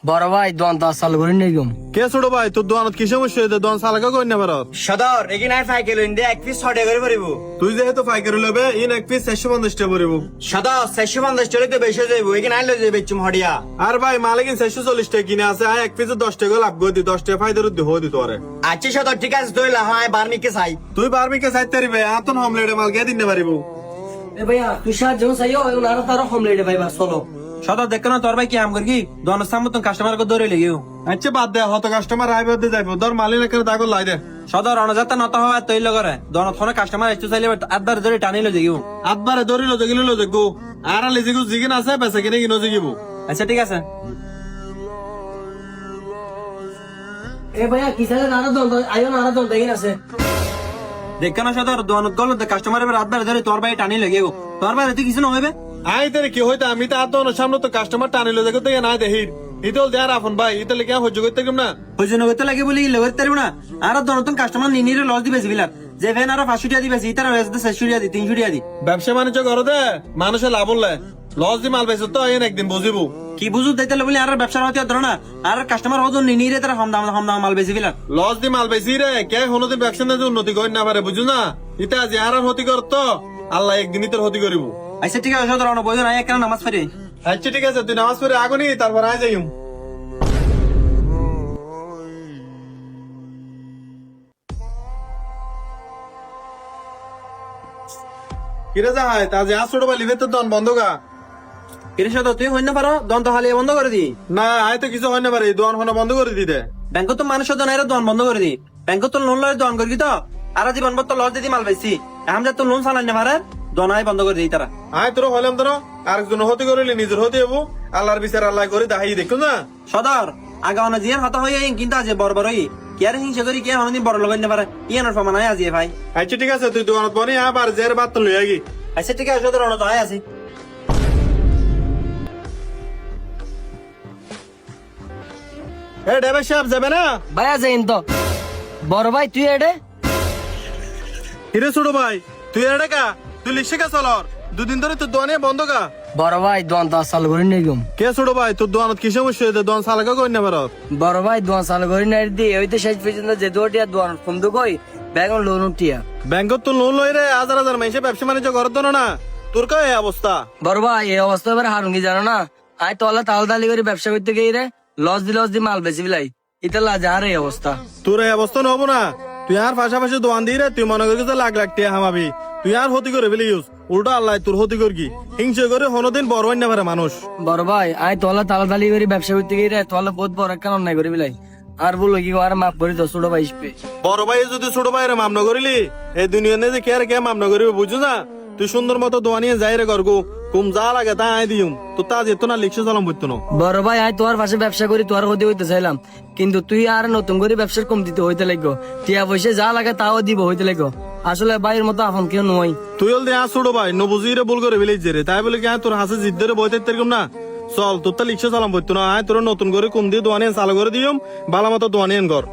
বড় ভাই দোয়ান তো চালু করে নিয়ে গেম। কে ছোট ভাই তোর দোকানত কি সমস্যা হয়েছে? দোকান চালাকা কই না ভারত? সদর এগিয়ে নাই সাইকেল ইন্ডে 1 পিস 6 টাকা করে পড়িব। তুই যেহেতু পাইকারি লবে ইন এক পিস 450 টাকা পড়িব। সদর 450 টাকা তো বেশি যাইব, এগিয়ে নাই লই যাইবে চুম হড়িয়া। আর ভাই মালিক 440 টাকা কিনে আছে, আয় এক পিসে 10 টাকা লাভ করে দি, 10 টাকা ফায়দার দি হদি তোরে। আচ্ছা সদর ঠিক আছে, দইলা হয় বার্মিকে চাই। তুই বারবিকে চাইতে রিবে আতন হোমলেটে মাল কে দিতে পারিব। এ ভাইয়া তুই সাহায্য চাইও আর তারও কমপ্লিট ভাই বাস চলো। সদর দেখো না তোর ভাই কি আম করি দোকানের সামনে তো কাস্টমার ধরে লেগেও। আচ্ছা বাদ দে, হত কাস্টমার আইবে দে যাইব, ধর মালিক এর দাগ লাই দে। সদর অনজাতা নত হওয়া তৈল করে দোকান ফোনে কাস্টমার আসতে চাইলে আদার ধরে টানিল যাইও। আদবারে ধরিল জগিল জগু আর লিজিগু জিগিন আছে বেচা কিনে কিনো জিগিব। আচ্ছা ঠিক আছে। এ ভাইয়া কি চাইলে আরো দল আইও না, আরো দল দেখেন আছে। দেখো না সদর দোকানত গেল কাস্টমার এবার আদার ধরে তোর ভাই টানি লেগেও। তোর ভাই তুই কিছু না হইবে। আই তোরে কি হইতা, আমি তো আতন সামনে তো কাস্টমার টানিল জগু থেকে না দেহি ইতল দেয়ার আপন ভাই ইতলে কি হজ্জ করতে গেম না। ওই জন্য করতে লাগে বলি লেগে পারবো না। আর নতুন কাস্টমার নিয়ে লস দিবে বিলার যে ভ্যান আরো 500 টাকা দিবে তারা 600 টাকা দি 300 টাকা দি। ব্যবসা বাণিজ্য করো দে মানুষের লাভ হলে লস দি মাল বেচো তো এন একদিন বুঝিব। কি বুঝু দিতে বলি আর ব্যবসার হতে ধরো না আর কাস্টমার হতো নিয়ে তারা কম দাম মাল বেশি বিলার লস দি মাল বেশি রে কে কোনোদিন ব্যবসা না উন্নতি করি না পারে বুঝু না। ইতা যে আর হতি কর তো আল্লাহ একদিন তোর হতি করিব। আচ্ছা ঠিক আছে সদর অন বইজন আয় কেন নামাজ পড়ি। আচ্ছা ঠিক আছে তুই নামাজ পড়ে আগুনি তারপর আয় যাইম। কিরে যাই তা যে ছোট ভাই লিভে তো দন বন্ধ গা। কিরে সদর তুই হইন না পারো দন্ত হালিয়ে বন্ধ করে দি। না আয় তো কিছু হয় না পারে দোয়ান ফোনা বন্ধ করে দিতে। ব্যাংক তো মানুষ নাই দোকান বন্ধ করে দি। ব্যাংক তো লোন লয় দোকান করি তো আর জীবন তো লস দিদি মাল বেশি এখন যে তো লোন চালাই না পারে দোনাই বন্ধ করে দিই তারা। আয় তোর হলাম তোর আরেকজন হতে করিলি নিজের হতে হবো আল্লাহর বিচার আল্লাহ করে দাহাই দেখো না। সদর আগা অনেক জিয়ার হতা হয়ে কিন্তু আজ বড় বড় কি আর হিংসা করি কে অনেকদিন বড় লোক পারে ইয়ানোর প্রমাণ হয় আজি ভাই। আচ্ছা ঠিক আছে তুই দোকানত বনি আবার জের বাত লই আগি। আচ্ছা ঠিক আছে সদর অনত হয় আছি। এ ডেবে সাহেব যাবে না? ভাইয়া যাইন তো। বড় ভাই তুই এডে হিরে ছোট ভাই তুই এড়ে কা তুই লিখছে কা চলর দুদিন ধরে তোর দোয়ানে বন্ধ কা। বড় ভাই দোয়ান তো চালু করে নিয়ে গেম। কে ছোট ভাই তোর দোকানত কি সমস্যা হয়েছে? দোকান চালাকা কই না ভারত? বড় ভাই দোয়ান চালু করে নিয়ে দিয়ে ওই তো শেষ পর্যন্ত যে দুটিয়া দোয়ান কমতো কই বেগন লোন উঠিয়া। ব্যাংকত তো লোন লই রে হাজার হাজার মাইসে ব্যবসা বাণিজ্য করত না তোর কা এই অবস্থা। বড় ভাই এই অবস্থা এবার হারুঙ্গি জানো না। আয় তলা তালতালি করে ব্যবসা করতে গিয়ে রে লস দি মাল বেশি বিলাই ইতালা যার এই অবস্থা। তোর এই অবস্থা নহবো না। তুই আর পাশাপাশি দোয়ান দিয়ে রে তুই মনে করি লাখ লাখ টিয়া হামাবি। তুই আর হতি করে ফেলি উল্টা আল্লাহ তোর হতি করবি হিংসে করে কোনোদিন বড় হইন না পারে মানুষ। বড় ভাই আয় তলা তালতালি করে ব্যবসা করতে গিয়ে রে তলা বহুত বড় একটা অন্যায় করে বিলাই আর বলো কি আর মাফ করি তো ছোট ভাই হিসেবে। বড় ভাই যদি ছোট ভাইয়ের মামনা করিলি এই দুনিয়া যে কে আর কে মামনা করিবে বুঝছো না। তুই সুন্দর মতো দোয়ানিয়ে যাই রে করগু কুম যা লাগে তা আয় দিম তো তা যেত না লিখছে চলাম বুঝতো না। বড় ভাই আয় তোর পাশে ব্যবসা করি তোর হতে হইতে চাইলাম কিন্তু তুই আর নতুন করে ব্যবসার কম দিতে হইতে লাগো টিয়া পয়সা যা লাগে তাও দিব হইতে লাগো। আসলে ভাইয়ের মতো আপন কেউ নয়। তুই হল দেয়া ছোট ভাই নবুঝি রে ভুল করে ফেলেছে রে তাই বলে কি তোর হাসে জিদ ধরে বইতে এরকম না। চল তোর তা লিখছে চলাম বুঝতো না। আয় তোর নতুন করে কম দিয়ে দোয়ানিয়ে চালু করে দিম ভালো মতো দোয়ানিয়ে কর